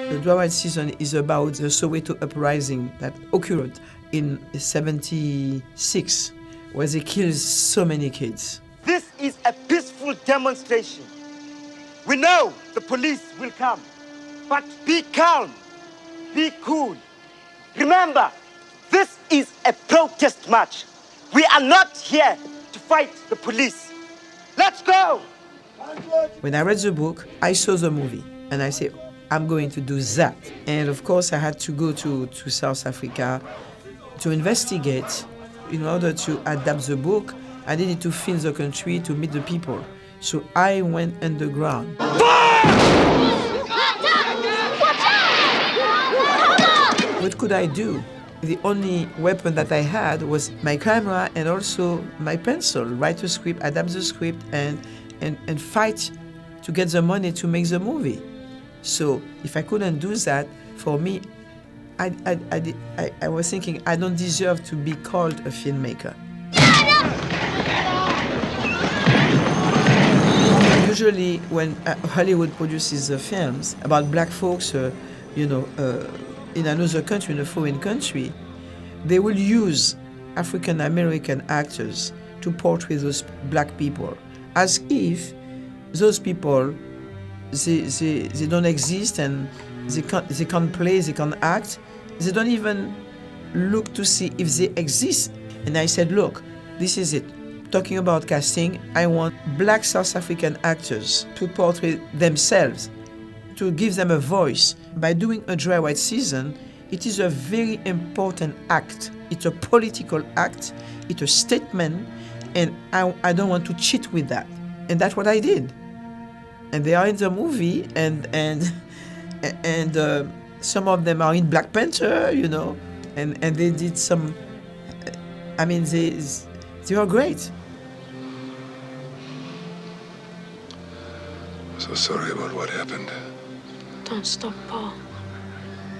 The Dry White Season is about the Soweto uprising that occurred in 76, where they killed so many kids. This is a peaceful demonstration. We know the police will come, but be calm, be cool. Remember, this is a protest march. We are not here to fight the police. Let's go! When I read the book, I saw the movie, and I said, I'm going to do that. And of course, I had to go to South Africa to investigate. In order to adapt the book, I needed to film the country, to meet the people. So I went underground. What could I do? The only weapon that I had was my camera and also my pencil. Write a script, adapt the script, and fight to get the money to make the movie. So if I couldn't do that, for me, I was thinking I don't deserve to be called a filmmaker. Usually when Hollywood produces films about black folks, in another country, in a foreign country, they will use African American actors to portray those black people as if those people they don't exist and they can't play, they can't act. They don't even look to see if they exist. And I said, look, this is it. Talking about casting, I want black South African actors to portray themselves, to give them a voice. By doing a Dry White Season, it is a very important act. It's a political act, it's a statement, and I don't want to cheat with that. And that's what I did. And they are in the movie, and some of them are in Black Panther, and they did some, they are great. So sorry about what happened. Don't stop, Paul.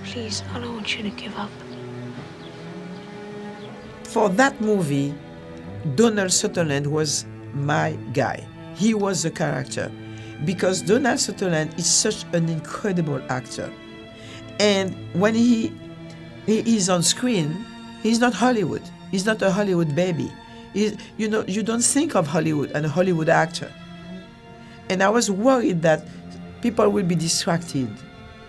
Please, I don't want you to give up. For that movie, Donald Sutherland was my guy. He was the character. Because Donald Sutherland is such an incredible actor. And when he is on screen, he's not Hollywood. He's not a Hollywood baby. You don't think of Hollywood and a Hollywood actor. And I was worried that people will be distracted,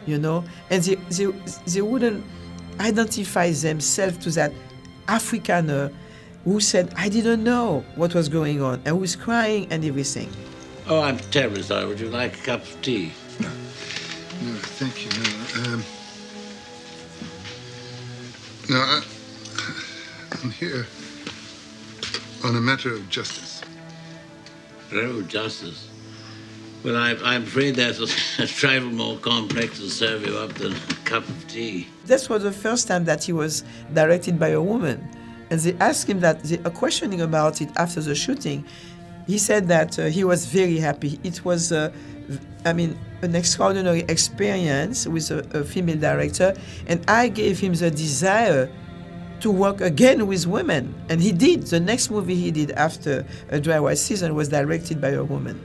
and they wouldn't identify themselves to that Afrikaner who said, I didn't know what was going on, and who was crying and everything. Oh, I'm terribly sorry. Would you like a cup of tea? No, thank you. No, I'm here on a matter of justice. Oh, justice. Well, I'm afraid that's a trifle more complex to serve you up than a cup of tea. This was the first time that he was directed by a woman. And they asked him that, they are questioning about it after the shooting. He said that he was very happy. It was, an extraordinary experience with a female director. And I gave him the desire to work again with women. And he did. The next movie he did after A Dry White Season was directed by a woman.